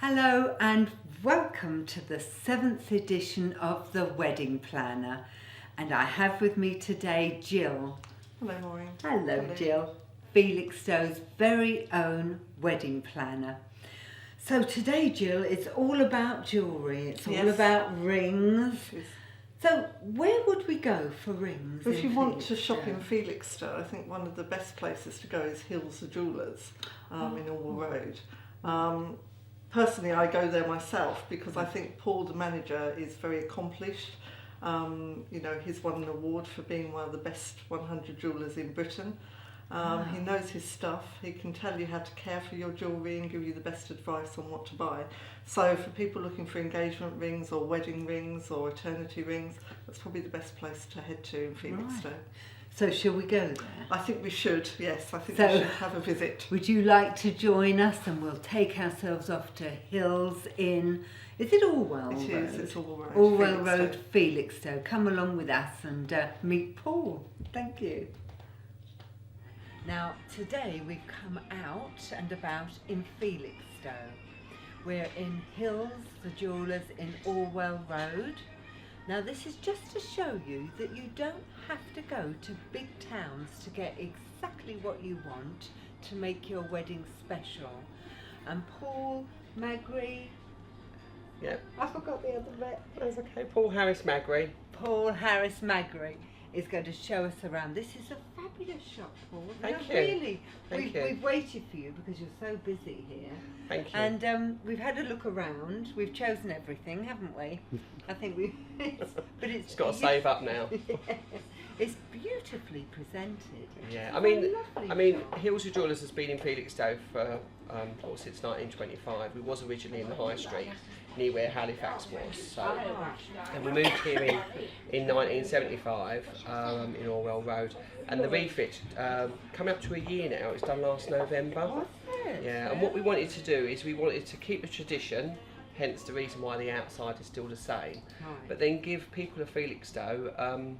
Hello and welcome to the 7th edition of the Wedding Planner. And I have with me today Jill. Hello, Maureen. Hello Jill, Felixstowe's very own wedding planner. So today, Jill, it's all about jewellery, it's all about rings. So where would we go for rings? If you want to shop in Felixstowe, I think one of the best places to go is Hills the Jewellers in Orwell Road. Personally, I go there myself because I think Paul, the manager, is very accomplished. You know, he's won an award for being one of the best 100 jewellers in Britain. He knows his stuff. He can tell you how to care for your jewellery and give you the best advice on what to buy. So for people looking for engagement rings or wedding rings or eternity rings, that's probably the best place to head to in Felixstowe. Right. So shall we go there? I think we should, yes. I think we should have a visit. Would you like to join us and we'll take ourselves off to Hills in... Is it Orwell Road? It is, it's Orwell Road. Orwell Road, Felixstowe. Come along with us and meet Paul. Thank you. Now, today we've come out and about in Felixstowe. We're in Hills, the Jewellers in Orwell Road. Now, this is just to show you that you don't have to go to big towns to get exactly what you want to make your wedding special. And Paul Magri... Yeah. I forgot the other bit. That's okay. Paul Harris-Magri. Paul Harris-Magri is going to show us around. This is a fabulous shop, Paul. Thank you. Really. Thank you. We've waited for you because you're so busy here. Thank you. And we've had a look around. We've chosen everything, haven't we? I think we've... but it's got to save up now. It's beautifully presented. Yeah, It's I a mean, lovely shop. Hills of Jewellers has been in Felixstowe for since 1925. We was originally in the High Street, near where Halifax was. So, and we moved here in 1975 in Orwell Road, and the refit coming up to a year now. It was done last November. What's this? Yeah, and what we wanted to do is we wanted to keep the tradition. Hence the reason why the outside is still the same, Right. but then give people of Felixstowe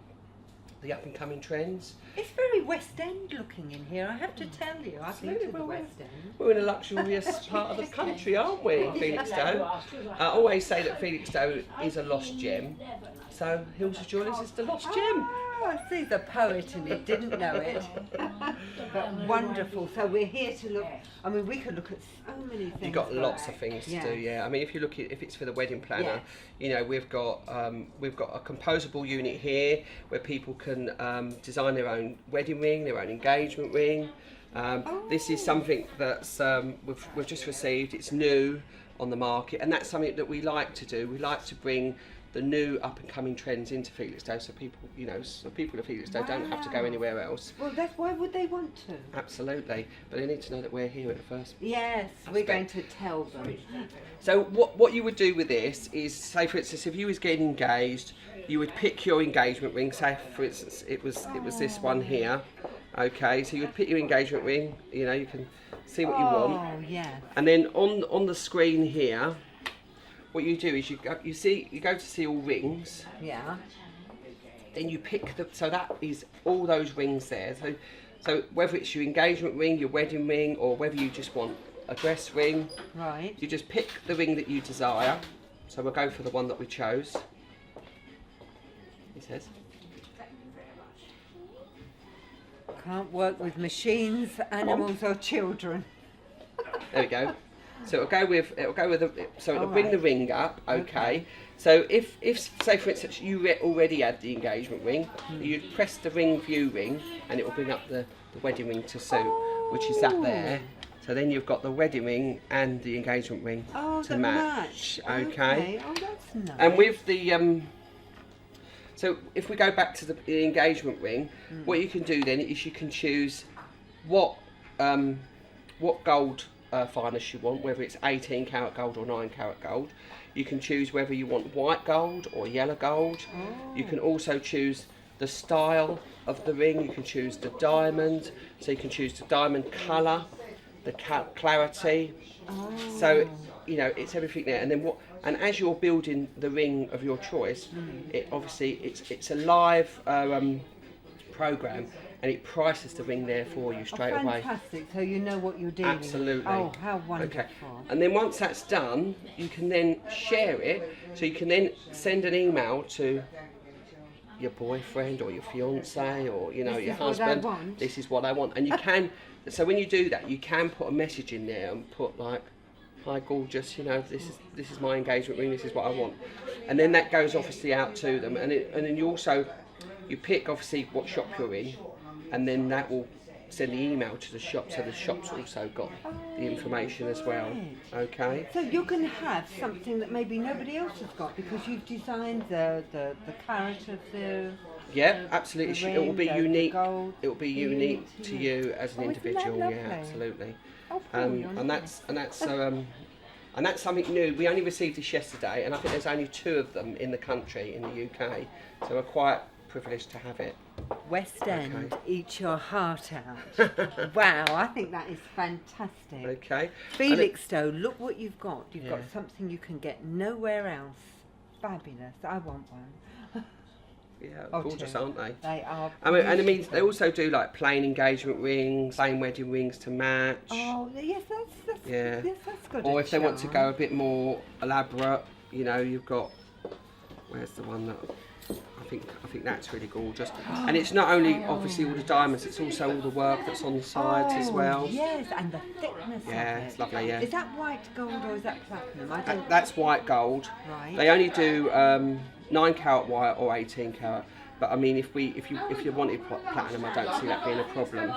the up and coming trends. It's very West End looking in here, I have to tell you. I've been Absolutely, to the well, West End. We're in a luxurious part of the country, aren't we, Felixstowe? I always say that Felixstowe is a lost gem, so Hills of Jewellers is the lost gem. Oh, see the poet in it, didn't know it. But wonderful. So we're here to look. I mean, we could look at so many things. You've got but- lots of things to do, yeah. I mean, if you look at, if it's for the wedding planner, Yes. you know, we've got a composable unit here where people can design their own wedding ring, their own engagement ring. This is something that's we've just received. It's new on the market, and that's something that we like to do. We like to bring the new up and coming trends into Felixstowe, so people, you know, so people of Felixstowe don't have to go anywhere else. Well, that's why would they want to? Absolutely, but they need to know that we're here at the first. Yes, we're going to tell them. So what you would do with this is, say for instance, if you was getting engaged, you would pick your engagement ring. Say for instance, it was this one here. Okay, so you would pick your engagement ring. You know, you can see what you want. Oh, yeah. And then on the screen here, what you do is you go to see all rings. Yeah. Then you pick so that is all those rings there. So whether it's your engagement ring, your wedding ring, or whether you just want a dress ring, Right. you just pick the ring that you desire. So we'll go for the one that we chose. He says. Can't work with machines, animals, or children. There we go. So it'll go with it'll bring the ring up. Okay. So if say for instance you already had the engagement ring, you'd press the ring view ring, and it will bring up the wedding ring to suit, which is that there. So then you've got the wedding ring and the engagement ring to match. Okay. Oh, that's nice. And with the so if we go back to the engagement ring, what you can do then is you can choose what gold fineness you want, whether it's 18 karat gold or 9 karat gold. You can choose whether you want white gold or yellow gold. You can also choose the style of the ring. You can choose the diamond, so you can choose the diamond colour, the clarity. So you know, it's everything there. And then and as you're building the ring of your choice, it obviously it's a live program, and it prices the ring there for you straight away. Fantastic, so you know what you're doing. Absolutely. Oh, how wonderful. Okay. And then once that's done, you can then share it, so you can then send an email to your boyfriend or your fiance or your husband. This is what I want. And you can, so when you do that, you can put a message in there and put like, hi gorgeous, this is my engagement ring, this is what I want. And then that goes obviously out to them, and then you pick obviously what shop you're in, and then that will send the email to the shop, so the shop's also got the information as well. Okay. So you're going to have something that maybe nobody else has got because you've designed the carrot of the. Yeah, absolutely. The ring, it will be unique. gold, it will be unique to you as an isn't that individual. lovely? Yeah, absolutely. Oh, Paul, you're And that's something new. We only received this yesterday, and I think there's only 2 of them in the country, in the UK. So we're quite privileged to have it. West End, Okay. eat your heart out. Wow, I think that is fantastic. Okay. Felixstowe, look what you've got. You've got something you can get nowhere else. Fabulous. I want one. Yeah, Oh, gorgeous, dear. aren't they? They are. I mean, they beautiful. also do like plain engagement rings, plain wedding rings to match. Oh, yes, that's Yeah. yes, that's good. Or if they want to go a bit more elaborate, you've got. Where's the one that? I think that's really gorgeous. And it's not only obviously all the diamonds; it's also all the work that's on the sides as well. Yes, and the thickness Yeah, of it. it's lovely. Yeah. Is that white gold or is that platinum? I don't. That's white gold. Right. They only do 9 carat white or 18 carat. But I mean, if you wanted platinum, I don't see that being a problem.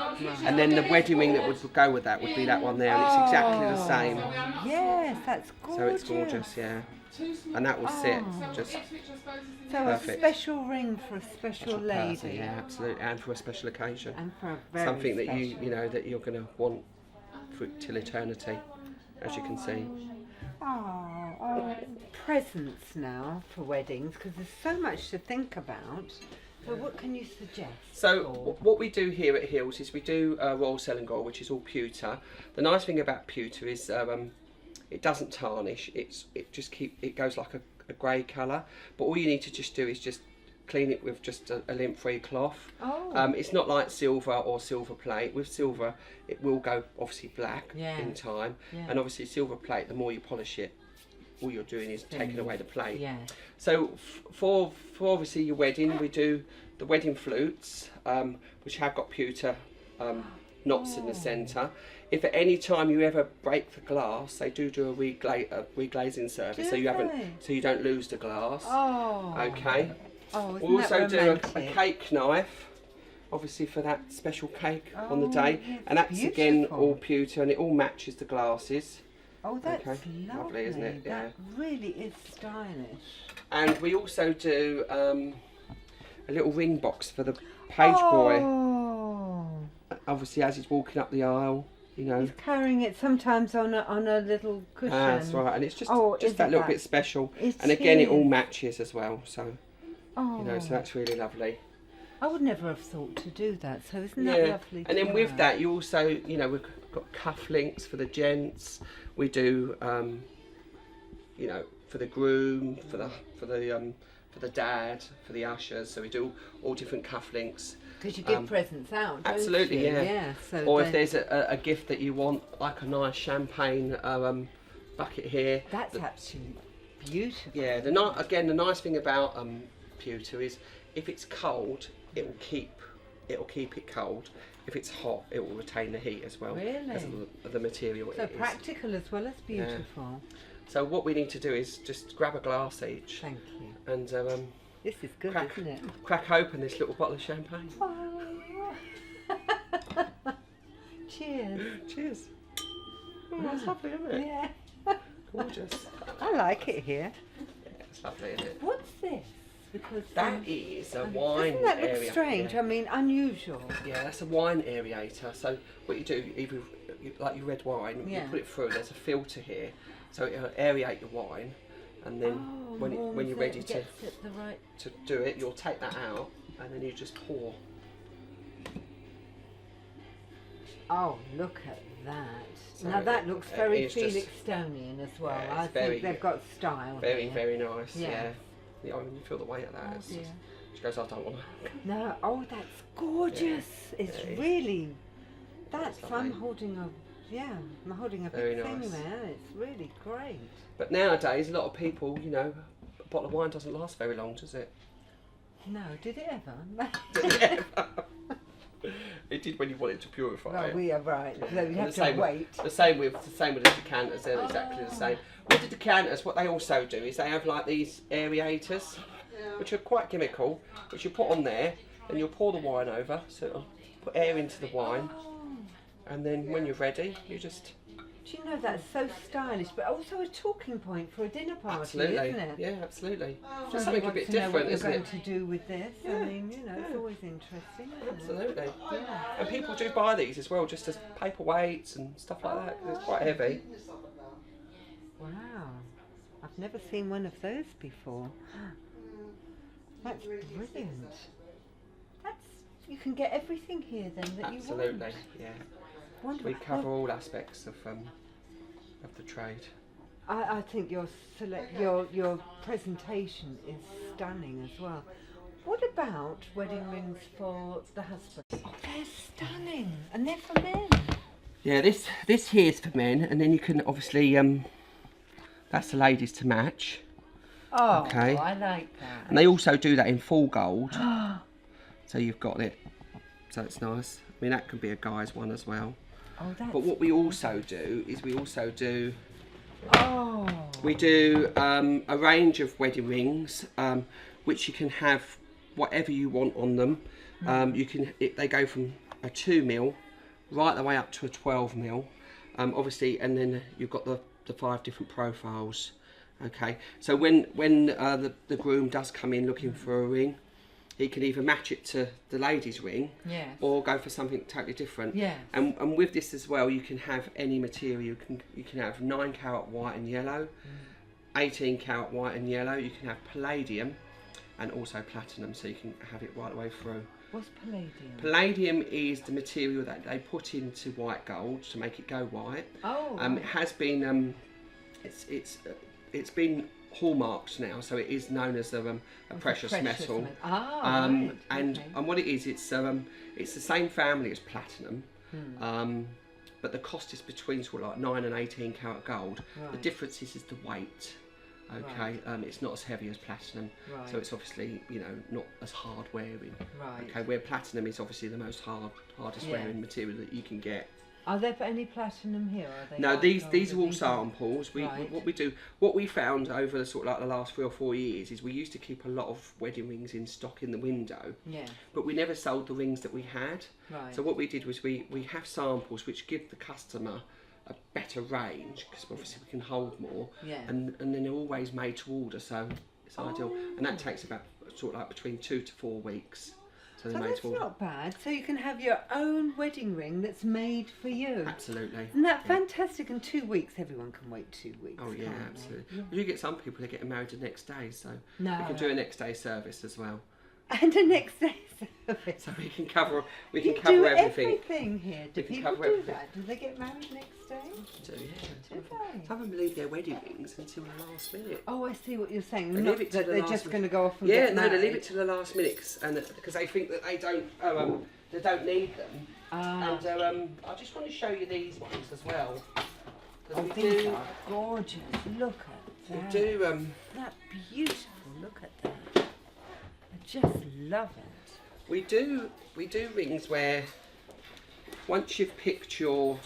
And then the wedding ring that would go with that would be that one there, and it's exactly the same. Yes, that's gorgeous. So it's gorgeous, yeah. And that will sit just So perfect. a special ring for a special lady. person, yeah, absolutely, and for a special occasion. And for a very Something that special. that you're going to want for till eternity, as you can see. Presents now for weddings, because there's so much to think about. So what can you suggest? So what we do here at Hills is we do Royal Selangor, which is all pewter. The nice thing about pewter is it doesn't tarnish. It goes like a grey colour. But all you need to just do is just clean it with just a lint-free cloth. It's not like silver or silver plate. With silver, it will go obviously black in time, and obviously silver plate, the more you polish it, all you're doing is taking away the plate. Yeah. So for obviously your wedding, we do the wedding flutes, which have got pewter knots in the centre. If at any time you ever break the glass, they do a reglazing service, so you don't lose the glass. Okay. Oh, We also do a romantic? cake knife, obviously for that special cake on the day, yes, and that's again beautiful. all pewter, and it all matches the glasses. Oh, that's Okay, lovely, isn't it? That really is stylish. And we also do a little ring box for the page boy. Obviously, as he's walking up the aisle, He's carrying it sometimes on a little cushion. That's right, and it's just isn't that little bit special. It And again, it all is. matches as well. So so that's really lovely. I would never have thought to do that. So isn't that lovely? And then to with have? that, you also, we've got cuff links for the gents. We do, for the groom, for the dad, for the ushers. So we do all different cuff links. Because you give presents out, don't Absolutely, you? yeah. So or if there's a gift that you want, like a nice champagne bucket here. That's absolutely beautiful. Yeah. The nice thing about pewter is if it's cold, it will keep it cold. If it's hot, it will retain the heat as well. Really? Because of the material So it is. practical as well as beautiful. So what we need to do is just grab a glass each. Thank you. And This is good, isn't it? crack open this little bottle of champagne. Oh. Cheers. Cheers. Oh, that's lovely, isn't it? Yeah. Gorgeous. I like it here. Yeah, it's lovely, isn't it? What's this? Because That is a wine doesn't that look area. strange? Yeah. I mean, unusual. Yeah, that's a wine aerator. So what you do, like your red wine, you put it through. There's a filter here, so it'll aerate your wine, and then when you're ready to do it, you'll take that out, and then you just pour. Oh, look at that. So now that looks it very is just- Felixstonian as well. Yeah, I it's very- think they've got style Very, here. very nice. Yeah. Yeah. I mean, you feel the weight of that. Oh It's dear. She goes, I don't want to. No, oh, that's gorgeous. It's really, that's, I'm holding a Very big thing nice. there. It's really great. But nowadays, a lot of people, you know, a bottle of wine doesn't last very long, does it? No, did it ever? It did when you wanted to purify Well, it. we are right. So you have the to wait. The same with the decanters. They're exactly the same. With the decanters, what they also do is they have like these aerators, which are quite chemical, which you put on there, and you'll pour the wine over, so it'll put air into the wine, and then when you're ready, you just. Do you know that's so stylish, but also a talking point for a dinner party, Absolutely. isn't it? Yeah, absolutely. So Something a bit different, isn't What it? you're going to do with this? Yeah, I mean, you know, it's always interesting, isn't it? Absolutely. Yeah. And people do buy these as well, just as paperweights and stuff like that, 'cause it's quite heavy. Wow, I've never seen one of those before. That's brilliant. You can get everything here then that you want. Absolutely, yeah. Wonderful. We cover all aspects of the trade. I think your presentation is stunning as well. What about wedding rings for the husband? Oh, they're stunning, and they're for men. Yeah, this here is for men, and then you can obviously that's the ladies to match. Oh, okay. I like that. And they also do that in full gold. So you've got it. So it's nice. I mean, that can be a guy's one as well. Oh, that's. But what we also do is we do a range of wedding rings, which you can have whatever you want on them. They go from a 2mm right the way up to a 12mm, obviously, and then you've got the 5 different profiles. Okay, so when the groom does come in looking for a ring, he can either match it to the lady's ring, or go for something totally different. And with this as well, you can have any material. You can have 9 carat white and yellow, 18 carat white and yellow. You can have palladium, and also platinum, so you can have it right the way through. What's palladium? Palladium is the material that they put into white gold to make it go white. Oh. It has been it's been hallmarked now, so it is known as a precious metal. Right. And what it is, it's the same family as platinum, but the cost is between sort of like 9 and 18 carat gold. Right. The difference is the weight. Okay, it's not as heavy as platinum, so it's obviously, you know, not as hard wearing. Right. Okay, where platinum is obviously the most hardest wearing material that you can get. Are there any platinum here? Or are they No, these are all these samples. What we found over the sort of like the last 3 or 4 years is we used to keep a lot of wedding rings in stock in the window. Yeah. But we never sold the rings that we had. Right. So what we did was we have samples which give the customer a better range, because obviously we can hold more. Yeah. And then they're always made to order, so it's ideal. And that takes about sort of like between 2 to 4 weeks. So they're made that's to order. not bad. So you can have your own wedding ring that's made for you. Absolutely. Isn't that fantastic? In 2 weeks, everyone can wait 2 weeks. Oh yeah, can't they? absolutely. You get some people that get married the next day, so No. we can do a next day service as well. And a next day service. So we can cover You everything. do everything here. Do We can people cover do everything. that? Do they get married next day? Do, yeah. Do they? Some of them leave their wedding rings until the last minute. Oh, I see what you're saying. They Not leave it to that the they're last just minute. going to go off and Yeah, get no, married. they leave it to the last minute, and because they think that they don't need them. Ah. And I just want to show you these ones as well. 'Cause Oh, we these do, are gorgeous. Look at we that. do That beautiful. Look at that. I just love it. we do rings where once you've picked your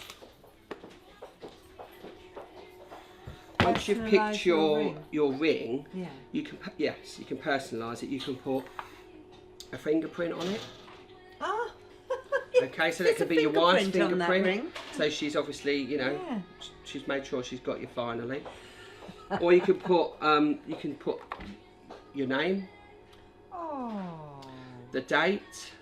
Personalise your ring, Yeah. you can personalise it. You can put a fingerprint on it. Ah. Okay, so There's that could a be your wife's fingerprint on that fingerprint. ring. So she's obviously, you know, Yeah. she's made sure she's got you finally. Or you can put your name, Oh. the date,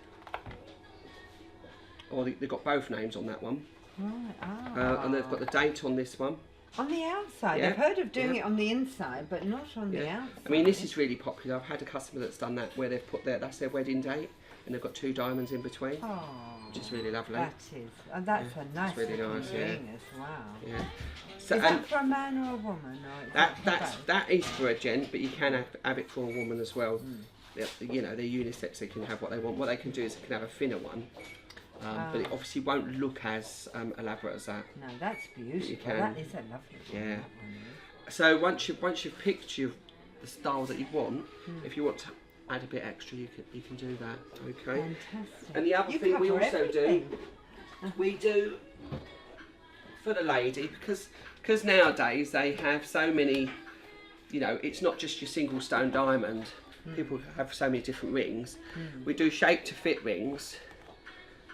or they've got both names on that one, Right. Ah. and they've got the date on this one. On the outside. Yeah. I've heard of doing Yeah. it on the inside, but not on the Yeah. outside. I mean, this is really popular. I've had a customer that's done that where they've put that's their wedding date, and they've got 2 diamonds in between, Oh. which is really lovely. That is. And that's Yeah, a nice it's really looking nice, yeah. ring as well. Yeah. So Is that for a man or a woman? Or is that for both? that is for a gent, but you can have it for a woman as well. you know, they're unisex. They can have what they want. What they can do is they can have a thinner one, but it obviously won't look as elaborate as that. No, that's beautiful. You can. That is a lovely one. Yeah. That one is. So once you've picked the style that you want, if you want to add a bit extra, you can do that. Okay. Fantastic. And the other You thing we cover also everything. we do for the lady, because nowadays they have so many, you know, it's not just your single stone diamond. People have so many different rings. We do shape to fit rings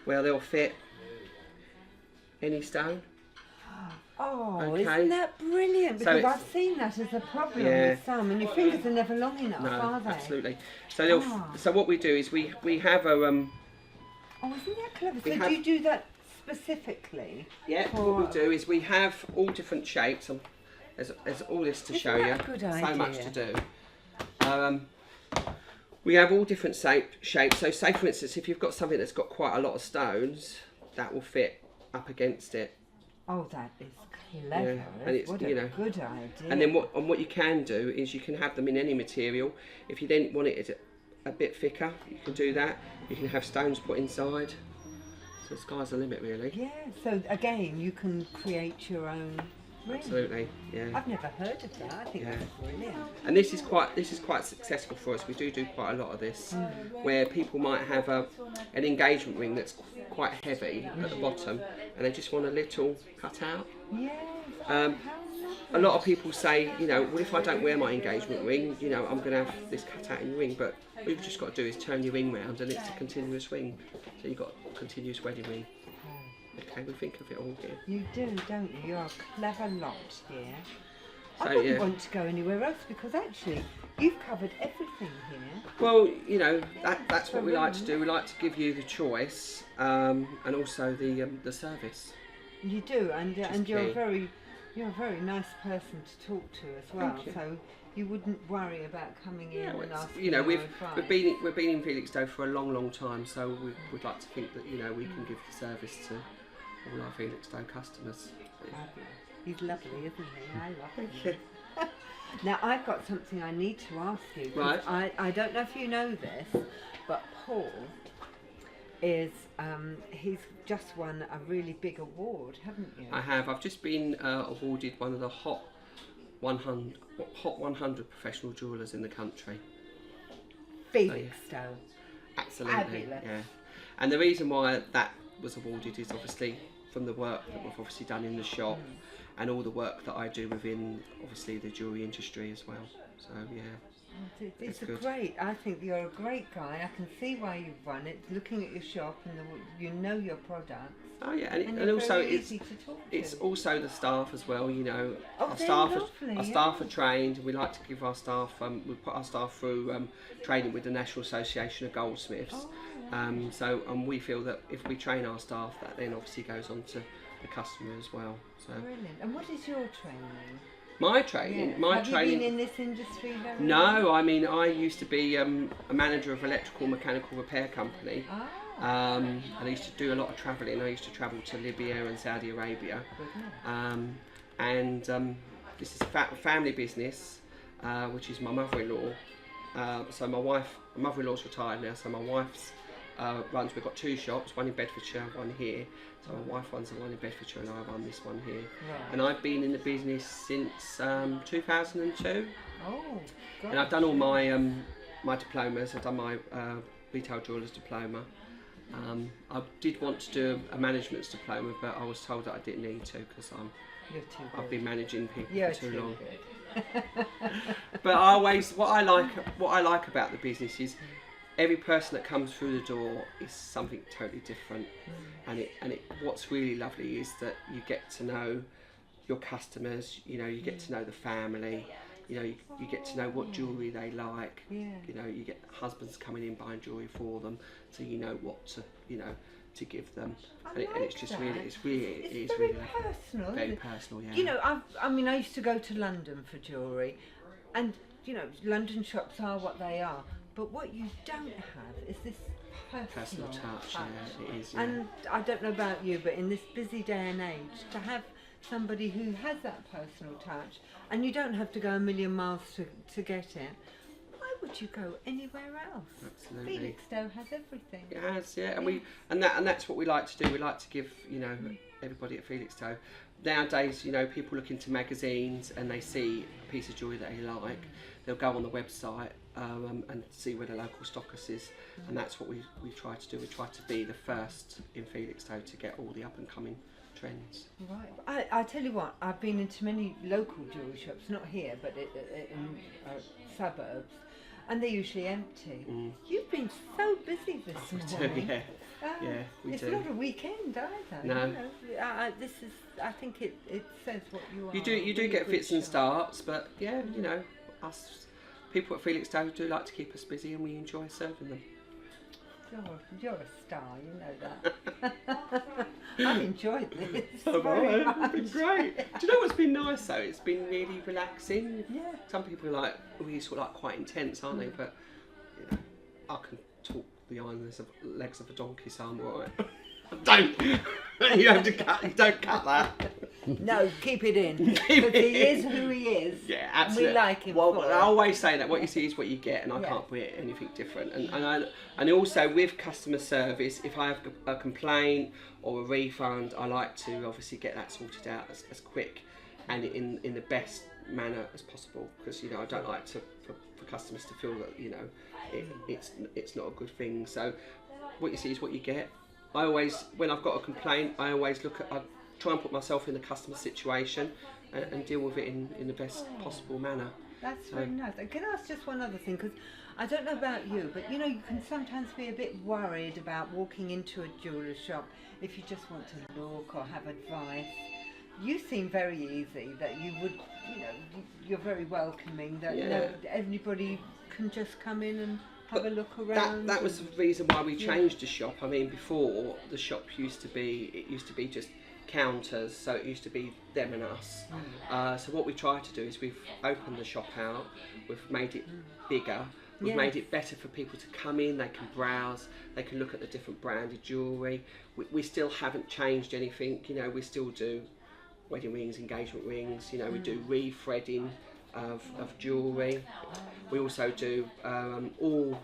where they'll fit any stone. Oh, Okay. isn't that brilliant? So Because it's- I've seen that as a problem Yeah. with some, and your fingers are never long enough, No, are they? absolutely. So they'll so what we do is we have a Oh, isn't that clever? We So have- do you do that specifically? yeah. for- What we do is we have all different shapes. And there's all this to Isn't show that you. a good So much to idea? do. We have all different shapes. So say for instance, if you've got something that's got quite a lot of stones, that will fit up against it. Oh, that is clever. Yeah, and it's, What a you know, good idea. And then what you can do is you can have them in any material. If you then want it a bit thicker, you can do that. You can have stones put inside. So the sky's the limit, really. Yeah, so again, you can create your own ring. Absolutely, yeah. I've never heard of that. I think Yeah. that's brilliant. And this is quite successful for us. We do quite a lot of this, where people might have an engagement ring that's quite heavy at the bottom, and they just want a little cut out. Yes. Um, how A lovely. lot of people say, you know, well, if I don't wear my engagement ring, you know, I'm going to have this cut out in your ring. But what you've just got to do is turn your ring round, and it's a continuous ring. So you've got a continuous wedding ring. Okay, we think of it all here. You do, don't you? You're a clever lot here. I So, wouldn't yeah. want to go anywhere else because actually you've covered everything here. Well, you know, that's what we like to do. We like to give you the choice, and also the service. You do, and is you're key. you're a very nice person to talk to as well. Thank you. So you wouldn't worry about coming in and It's- asking you know, our we've advice. been in Felixstowe for a long time, so we would like to think that, you know, we can give the service to all our Felixstowe customers. Fabulous. He's lovely, isn't he? I love him. Thank you. Now I've got something I need to ask you. 'Cause Right. I don't know if you know this, but Paul is he's just won a really big award, haven't you? I have. I've just been awarded one of the Hot 100 professional jewellers in the country. Felixstowe. Absolutely. Fabulous. Yeah. And the reason why that was awarded is obviously from the work that we've obviously done in the shop, and all the work that I do within obviously the jewellery industry as well. So yeah. It's That's good. great. I think you're a great guy. I can see why you've won it. Looking at your shop and you know your products. Oh yeah, and And you're also very it's easy to talk it's to. also the staff as well. You know, Oh, our they're staff lovely, our yeah. staff are trained. We like to give our staff we put our staff through training with the National Association of Goldsmiths. Oh. So we feel that if we train our staff, that then obviously goes on to the customer as well. So Brilliant. And what is your training? my training, Yeah. my Have training. you been in this industry very long? No, I mean I used to be a manager of electrical mechanical repair company. Ah, And I used to do a lot of travelling. I used to travel to Libya and Saudi Arabia. goodness. This is a family business, which is my mother-in-law. So my mother-in-law's retired now, so my wife's runs, we've got two shops, one in Bedfordshire, one here. So my wife runs the one in Bedfordshire and I run this one here. Right. And I've been in the business since 2002. Oh, God. And I've done all my my diplomas. I've done my retail jewellers diploma. I did want to do a management's diploma, but I was told that I didn't need to because You're too good. I've been managing people You're for too too long. good. But I always what I like about the business is every person that comes through the door is something totally different, and what's really lovely is that you get to know your customers. You know, you get to know the family. You know, you get to know what jewellery they like. Yeah. You know, you get husbands coming in buying jewellery for them, so you know what to give them. And it's just that. really, It's really very nice. personal. Very isn't it? personal, yeah. You know, I used to go to London for jewellery, and you know, London shops are what they are. But what you don't have is this personal touch, yeah, it is. Yeah. And I don't know about you, but in this busy day and age, to have somebody who has that personal touch, and you don't have to go a million miles to get it, I would you go anywhere else? Absolutely. Felixstowe has everything. It has, yeah, and that's what we like to do. We like to give, you know, everybody at Felixstowe. Nowadays, you know, people look into magazines and they see a piece of jewellery that they like. They'll go on the website and see where the local stockist is, and that's what we try to do. We try to be the first in Felixstowe to get all the up and coming trends. Right. I tell you what, I've been into many local jewellery shops, not here, but in suburbs, and they're usually empty. You've been so busy this morning. Yeah, we it's do. Not a weekend either. No. You know, this is. I think it says what you are. You do really get good fits and shop. starts, but yeah, you know, us people at Felixstowe do like to keep us busy, and we enjoy serving them. You're a star, you know that. I've enjoyed this. Oh, very right. much. It's been great. Do you know what's been nice though? It's been really relaxing. Yeah. Some people are like, we sort of like quite intense, aren't they? But you know, I can talk behind the legs of a donkey, so I'm alright. Don't. You have to cut. You don't cut that. No, keep it in. Because he is who he is. Yeah, absolutely. And we like him. Well, for I it. always say that what you see is what you get, and I Yeah. can't put anything different. And also with customer service, if I have a complaint or a refund, I like to obviously get that sorted out as quick and in the best manner as possible, because you know I don't like for customers to feel that, you know, it's not a good thing. So what you see is what you get. I always, when I've got a complaint, I try and put myself in the customer situation and deal with it in the best possible manner. That's very nice. And can I ask just one other thing? Because I don't know about you, but you know, you can sometimes be a bit worried about walking into a jeweller's shop if you just want to look or have advice. You seem very easy, that you would, you know, you're very welcoming, that you know, everybody can just come in and have a look around. That was the reason why we changed the shop. I mean, before the shop used to be just counters, so it used to be them and us. So what we tried to do is we've opened the shop out, we've made it bigger, we've made it better for people to come in, they can browse, they can look at the different branded jewellery. We still haven't changed anything, you know, we still do wedding rings, engagement rings, you know, we do re-threading of jewellery. We also do all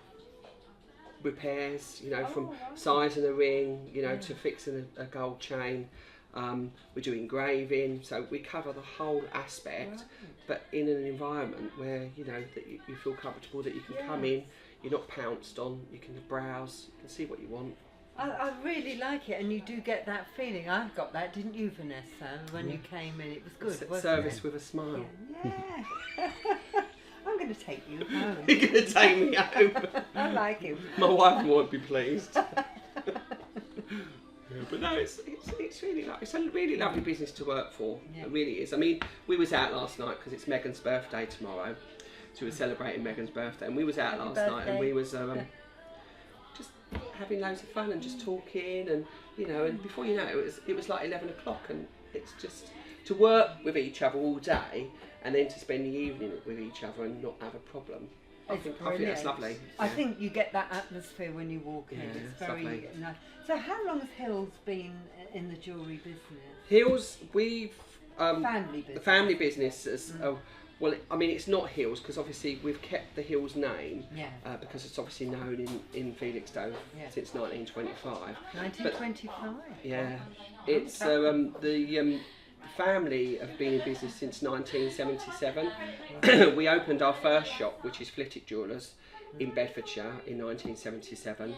repairs, you know, from sizing a ring, you know, to fixing a gold chain. We do engraving, so we cover the whole aspect, but in an environment where, you know, that you feel comfortable, that you can come in, you're not pounced on, you can browse, you can see what you want. I really like it, and you do get that feeling. I got that, didn't you, Vanessa, when you came in? It was good, wasn't Service it? with a smile. Yeah. I'm going to take you home. You're going to take me home. I like him. My wife won't be pleased. But no, it's really it's a really lovely business to work for. It really is. I mean, we was out last night because it's Megan's birthday tomorrow, so we were celebrating Megan's birthday, and we was out last night, and we was just having loads of fun and just talking, and you know, and before you know it was like 11 o'clock, and it's just to work with each other all day and then to spend the evening with each other and not have a problem. I think that's lovely. I think you get that atmosphere when you walk in. It's very lovely. nice. So how long has Hills been in the jewellery business? Hills, we've Family business. the family business is well, I mean, it's not Hills because obviously we've kept the Hills name because it's obviously known in Felixstowe since 1925. 1925. Yeah, it's the family have been in business since 1977. We opened our first shop, which is Flitwick Jewellers in Bedfordshire in 1977,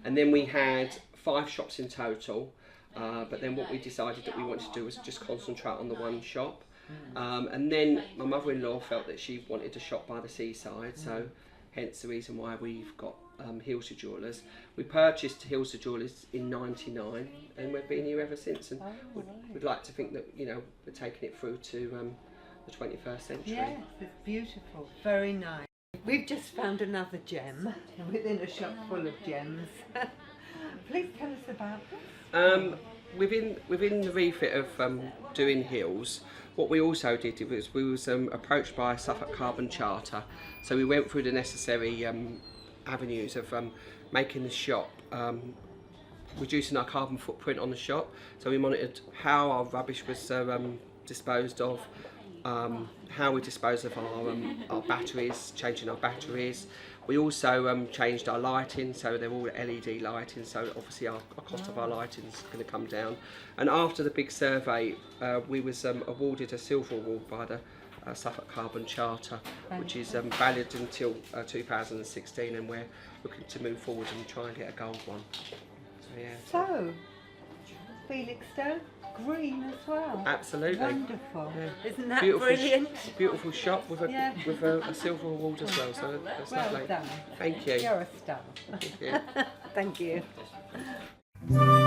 and then we had 5 shops in total, but then what we decided that we wanted to do was just concentrate on the one shop, and then my mother-in-law felt that she wanted a shop by the seaside, so hence the reason why we've got Hills Jewellers. We purchased Hills Jewellers in '99, and we've been here ever since. And we'd like to think that, you know, we're taking it through to the 21st century. Yes, it's beautiful, very nice. We've just found another gem within a shop full of gems. Please tell us about this. Within the refit of doing Hills, what we also did was we was approached by Suffolk Carbon Charter, so we went through the necessary avenues of making the shop, reducing our carbon footprint on the shop. So we monitored how our rubbish was disposed of, how we dispose of our batteries, changing our batteries. We also changed our lighting, so they're all LED lighting, so obviously our cost of our lighting is going to come down. And after the big survey, we was awarded a silver award by the Suffolk Carbon Charter, which is valid until 2016, and we're looking to move forward and try and get a gold one. So, yeah. So, Felixstowe, green as well. Absolutely. Wonderful. Yeah. Isn't that Beautiful brilliant? Beautiful shop with a Yeah. with a silver award as well. So that's Well lovely. done. Thank you. You're a star. Thank you. Thank you.